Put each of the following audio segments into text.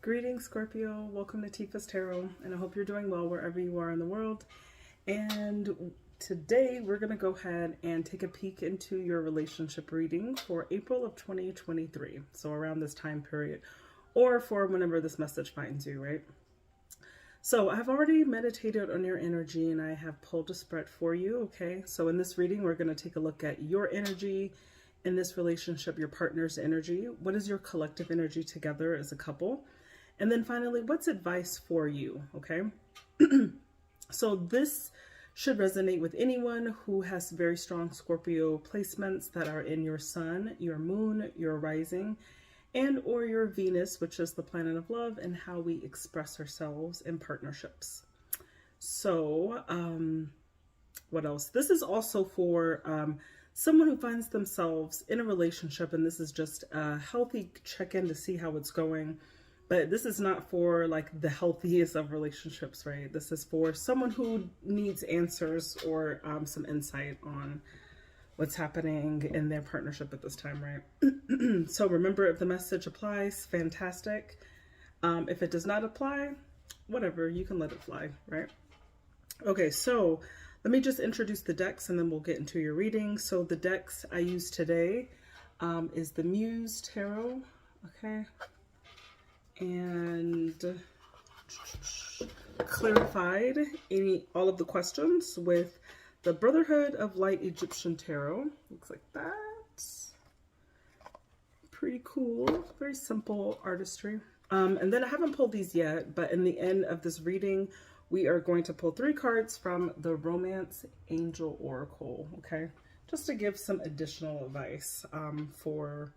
Greetings, Scorpio. Welcome to Tifa's Tarot, and I hope you're doing well wherever you are in the world. And today we're going to go ahead and take a peek into your relationship reading for April of 2023. So around this time period, or for whenever this message finds you, right? So I've already meditated on your energy and I have pulled a spread for you, okay? So in this reading, we're going to take a look at your energy in this relationship, your partner's energy. What is your collective energy together as a couple? And then finally, what's advice for you, okay? So this should resonate with anyone who has very strong Scorpio placements that are in your sun, your moon, your rising, and or your Venus, which is the planet of love and how we express ourselves in partnerships. So what else? This is also for someone who finds themselves in a relationship, and this is just a healthy check-in to see how it's going. But this is not for like the healthiest of relationships, right? This is for someone who needs answers or some insight on what's happening in their partnership at this time, right? So remember, if the message applies, fantastic. If it does not apply, whatever, you can let it fly, right? Okay, so let me just introduce the decks and then we'll get into your reading. So the decks I use today is the Muse Tarot, okay? And clarified all of the questions with the Brotherhood of Light Egyptian Tarot. Looks like that. Pretty cool. Very simple artistry. And then I haven't pulled these yet, but in the end of this reading, we are going to pull 3 cards from the Romance Angel Oracle, okay? Just to give some additional advice for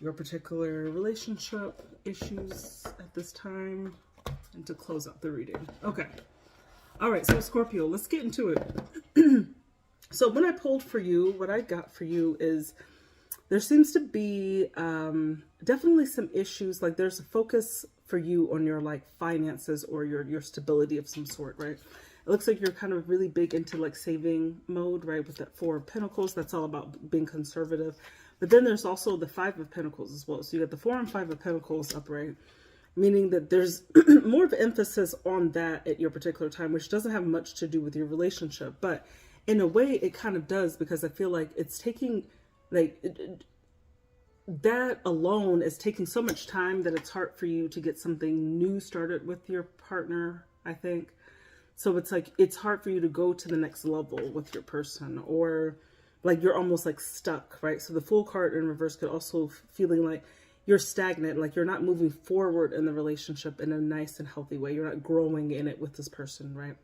your particular relationship issues at this time and to close out the reading. Okay. All right. So Scorpio, let's get into it. So when I pulled for you, what I got for you is there seems to be definitely some issues. Like there's a focus for you on your like finances or your stability of some sort, right? It looks like you're kind of really big into like saving mode, right? With that 4 of Pentacles, that's all about being conservative. But then there's also the 5 of Pentacles as well. So you got the 4 and 5 of Pentacles upright, meaning that there's more of an emphasis on that at your particular time, which doesn't have much to do with your relationship. But in a way, it kind of does, because I feel like it's taking, like, that alone is taking so much time that it's hard for you to get something new started with your partner, I think. So it's like, it's hard for you to go to the next level with your person, or like you're almost like stuck, right? So the Fool card in reverse could also feeling like you're stagnant, like you're not moving forward in the relationship in a nice and healthy way. You're not growing in it with this person, right?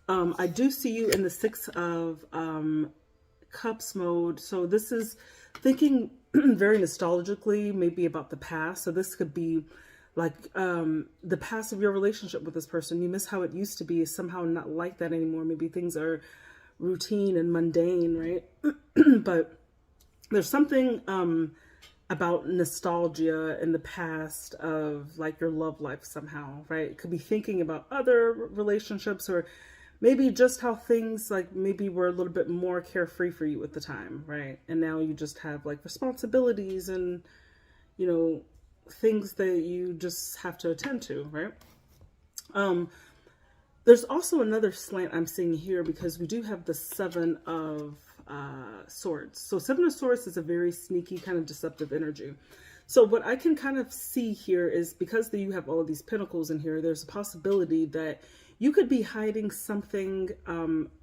I do see you in the 6 of Cups mode. So this is thinking very nostalgically, maybe about the past. So this could be like the past of your relationship with this person. You miss how it used to be, is somehow not like that anymore. Maybe things are routine and mundane, right? But there's something about nostalgia in the past of like your love life somehow, right? It could be thinking about other relationships, or maybe just how things like maybe were a little bit more carefree for you at the time, right? And now you just have like responsibilities and, you know, things that you just have to attend to, right? There's also another slant I'm seeing here, because we do have the 7 of Swords. So 7 of Swords is a very sneaky kind of deceptive energy. So what I can kind of see here is, because you have all of these pentacles in here, there's a possibility that you could be hiding something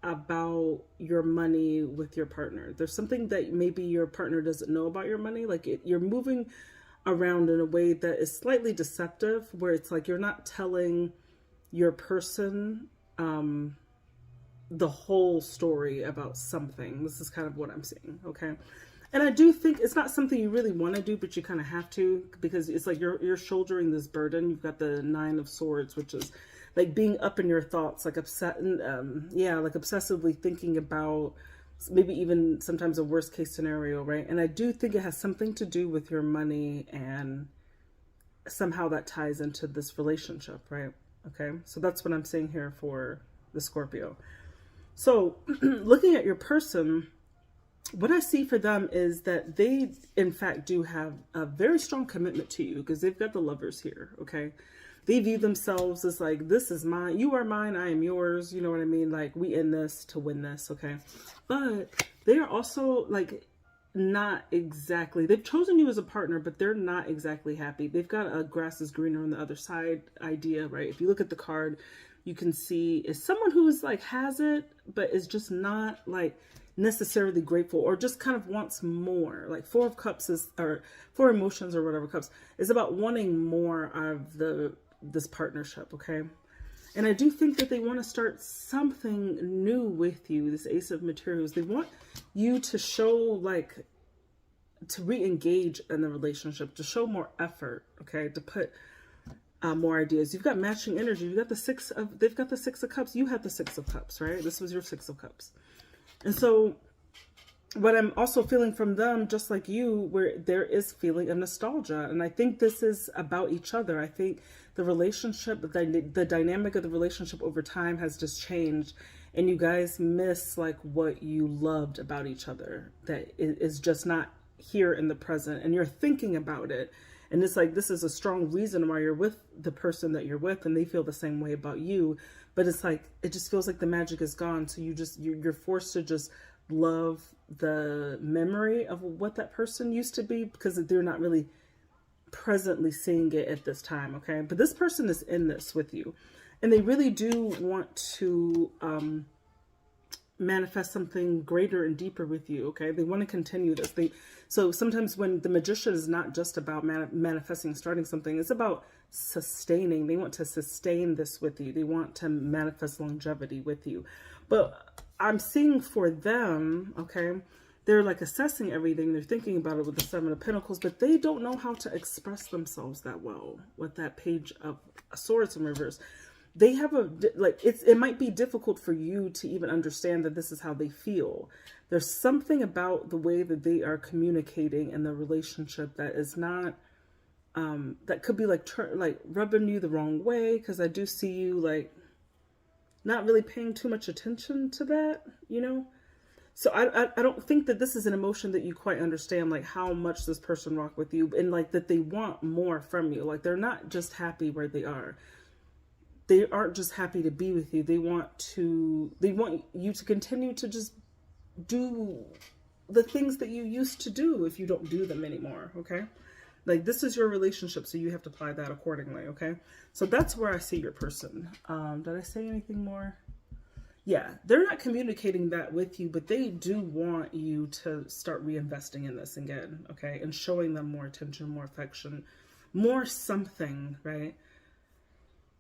about your money with your partner. There's something that maybe your partner doesn't know about your money. Like you're moving around in a way that is slightly deceptive, where it's like you're not telling your person the whole story about something. This is kind of what I'm seeing, okay? And I do think it's not something you really want to do, but you kind of have to, because it's like you're shouldering this burden. You've got the 9 of Swords, which is like being up in your thoughts, like like obsessively thinking about maybe even sometimes a worst case scenario, right? And I do think it has something to do with your money, and somehow that ties into this relationship, right? Okay, so that's what I'm saying here for the Scorpio. So looking at your person, what I see for them is that they, in fact, do have a very strong commitment to you because they've got the Lovers here, okay? They view themselves as like, this is mine, you are mine, I am yours, you know what I mean? Like, we in this to win this, okay? But they are also like, not exactly, they've chosen you as a partner, but they're not exactly happy. They've got a grass is greener on the other side idea, right? If you look at the card, you can see is someone who's like has it, but is just not like necessarily grateful, or just kind of wants more. Like Four of Cups is, or Four Emotions or whatever cups is about wanting more of this partnership, okay? And I do think that they want to start something new with you, this Ace of Materials. They want you to show, like, to re-engage in the relationship, to show more effort, okay? To put more ideas. You've got matching energy. You've got they've got the Six of Cups. You have the Six of Cups, right? This was your Six of Cups. And so what I'm also feeling from them, just like you, where there is feeling of nostalgia. And I think this is about each other. I think the relationship, the dynamic of the relationship over time has just changed. And you guys miss like what you loved about each other that is just not here in the present. And you're thinking about it. And it's like, this is a strong reason why you're with the person that you're with, and they feel the same way about you. But it's like, it just feels like the magic is gone. So you're forced to just love the memory of what that person used to be, because they're not really presently seeing it at this time, okay? But this person is in this with you, and they really do want to manifest something greater and deeper with you, okay? They want to continue this. So sometimes when the Magician is not just about manifesting, starting something, it's about sustaining. They want to sustain this with you. They want to manifest longevity with you. But I'm seeing for them, okay, they're like assessing everything. They're thinking about it with the Seven of Pentacles, but they don't know how to express themselves that well with that Page of Swords in reverse. They have it might be difficult for you to even understand that this is how they feel. There's something about the way that they are communicating in the relationship that is not, that could be like rubbing you the wrong way. Cause I do see you like not really paying too much attention to that, you know? So I don't think that this is an emotion that you quite understand, like how much this person rock with you, and like that they want more from you. Like they're not just happy where they are. They aren't just happy to be with you. They want you to continue to just do the things that you used to do if you don't do them anymore, okay? Like this is your relationship, so you have to apply that accordingly, okay? So that's where I see your person. Did I say anything more? Yeah, they're not communicating that with you, but they do want you to start reinvesting in this again, okay? And showing them more attention, more affection, more something, right?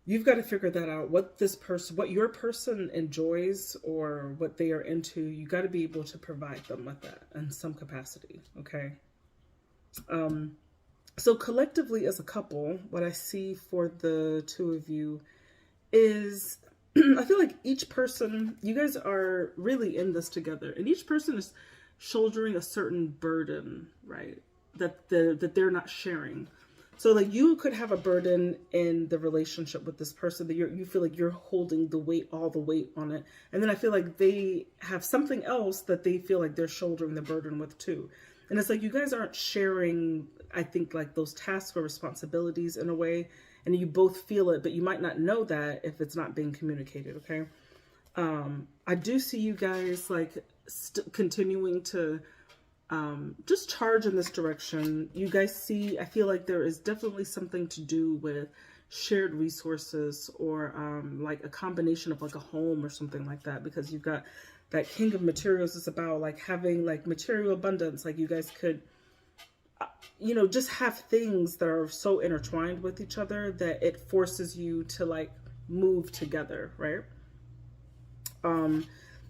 You've got to figure that out. What your person enjoys or what they are into, you got to be able to provide them with that in some capacity, okay? So collectively as a couple, what I see for the two of you is, I feel like each person, you guys are really in this together, and each person is shouldering a certain burden, right? That they're not sharing. So like you could have a burden in the relationship with this person that you feel like you're holding all the weight on it. And then I feel like they have something else that they feel like they're shouldering the burden with too. And it's like you guys aren't sharing, I think, like those tasks or responsibilities in a way, and you both feel it, but you might not know that if it's not being communicated, okay? I do see you guys like continuing to just charge in this direction. You guys see, I feel like there is definitely something to do with shared resources, or like a combination of like a home or something like that, because you've got that King of Materials is about like having like material abundance. Like you guys could, you know, just have things that are so intertwined with each other that it forces you to like move together, right?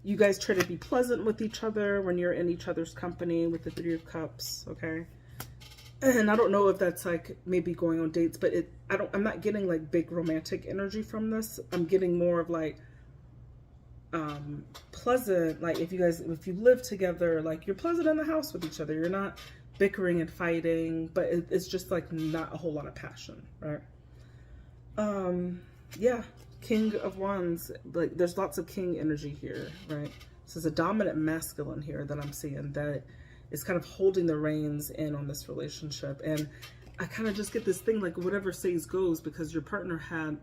You guys try to be pleasant with each other when you're in each other's company with the Three of Cups, okay? And I don't know if that's like maybe going on dates, but I'm not getting like big romantic energy from this. I'm getting more of like pleasant, like if you live together, like you're pleasant in the house with each other. You're not bickering and fighting, but it's just like not a whole lot of passion, right? Yeah. King of Wands, like there's lots of king energy here, right? So there's a dominant masculine here that I'm seeing that is kind of holding the reins in on this relationship. And I kind of just get this thing like whatever says goes, because your partner had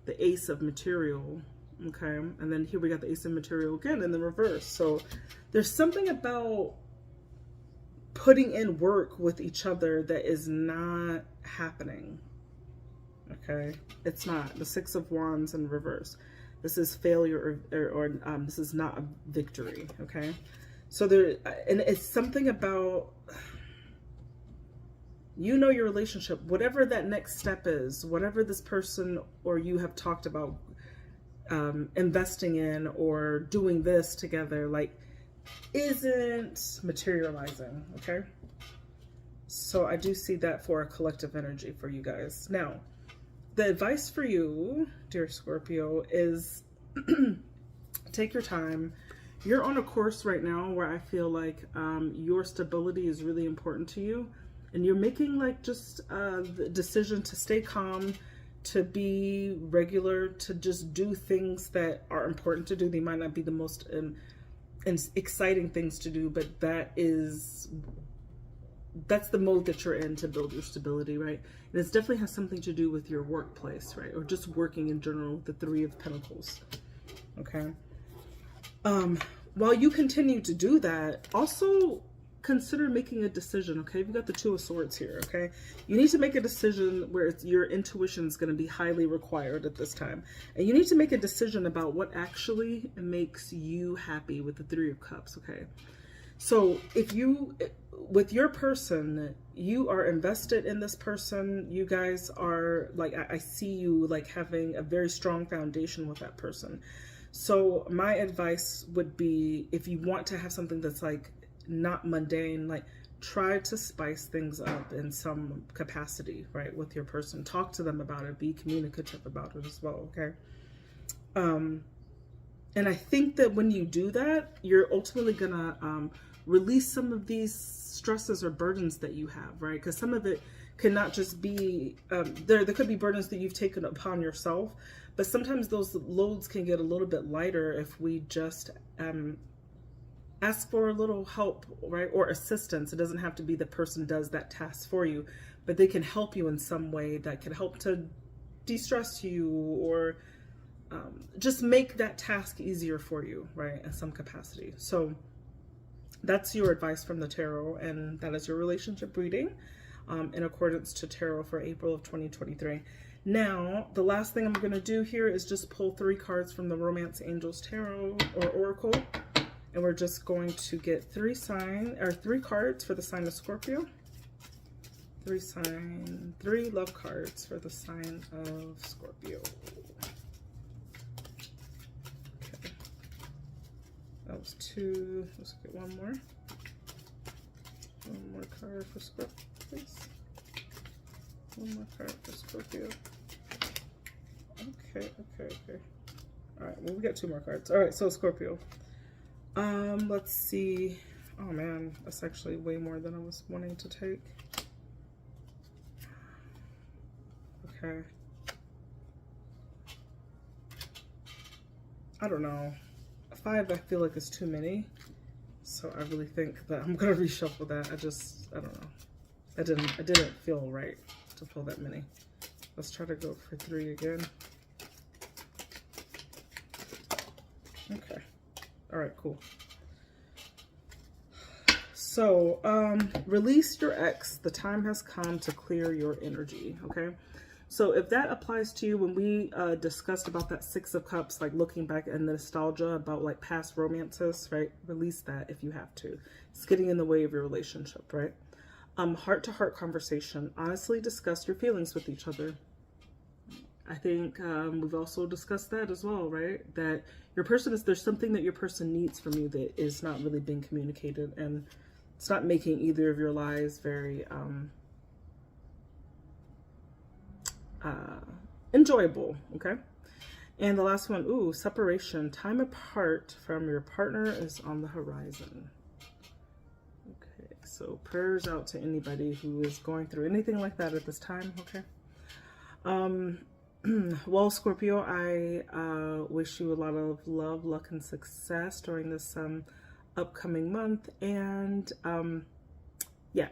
the Ace of Material, okay? And then here we got the Ace of Material again in the reverse. So there's something about putting in work with each other that is not happening, okay? It's not. The Six of Wands in reverse. This is failure, or this is not a victory, okay? So there, and it's something about, you know, your relationship, whatever that next step is, whatever this person or you have talked about investing in or doing this together, like, isn't materializing, okay? So I do see that for a collective energy for you guys. Now, the advice for you, dear Scorpio, is take your time. You're on a course right now where I feel like your stability is really important to you. And you're making like just the decision to stay calm, to be regular, to just do things that are important to do. They might not be the most exciting things to do, but that's the mode that you're in to build your stability, right? And it definitely has something to do with your workplace, right? Or just working in general, the Three of Pentacles, okay? While you continue to do that, also consider making a decision, okay? You've got the Two of Swords here, okay? You need to make a decision where your intuition is going to be highly required at this time. And you need to make a decision about what actually makes you happy with the Three of Cups, okay? So if you, with your person, you are invested in this person, you guys are like, I see you like having a very strong foundation with that person. So my advice would be, if you want to have something that's like not mundane, like try to spice things up in some capacity, right, with your person. Talk to them about it, be communicative about it as well, okay? And I think that when you do that, you're ultimately gonna release some of these stresses or burdens that you have, right? Because some of it cannot just be, there could be burdens that you've taken upon yourself, but sometimes those loads can get a little bit lighter if we just ask for a little help, right? Or assistance. It doesn't have to be the person does that task for you, but they can help you in some way that can help to de-stress you, or just make that task easier for you, right? In some capacity. So that's your advice from the tarot, and that is your relationship reading in accordance to tarot for April of 2023. Now, the last thing I'm going to do here is just pull 3 cards from the Romance Angels Tarot or Oracle. And we're just going to get 3 cards for the sign of Scorpio. 3 love cards for the sign of Scorpio. Okay. That was 2. Let's get one more. One more card for Scorpio, please. One more card for Scorpio. Okay. All right, well, we got 2 more cards. All right, so Scorpio. Let's see. Oh man, that's actually way more than I was wanting to take. Okay. I don't know. 5 I feel like is too many. So I really think that I'm gonna reshuffle that. I don't know. I didn't feel right to pull that many. Let's try to go for 3 again. Okay. All right, cool. So, release your ex. The time has come to clear your energy, okay? So if that applies to you, when we discussed about that 6 of Cups, like looking back and the nostalgia about like past romances, right? Release that if you have to. It's getting in the way of your relationship, right? Heart-to-heart conversation. Honestly discuss your feelings with each other. I think we've also discussed that as well, right? That your person there's something that your person needs from you that is not really being communicated, and it's not making either of your lives very enjoyable, okay? And the last one, ooh, separation. Time apart from your partner is on the horizon. Okay, so prayers out to anybody who is going through anything like that at this time, okay? Well, Scorpio, I wish you a lot of love, luck, and success during this upcoming month. And yeah,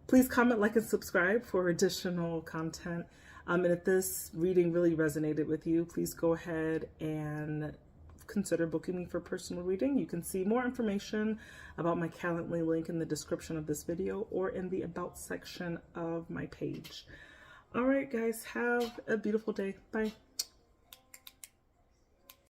please comment, like, and subscribe for additional content. And if this reading really resonated with you, please go ahead and consider booking me for personal reading. You can see more information about my Calendly link in the description of this video or in the About section of my page. All right, guys, have a beautiful day. Bye.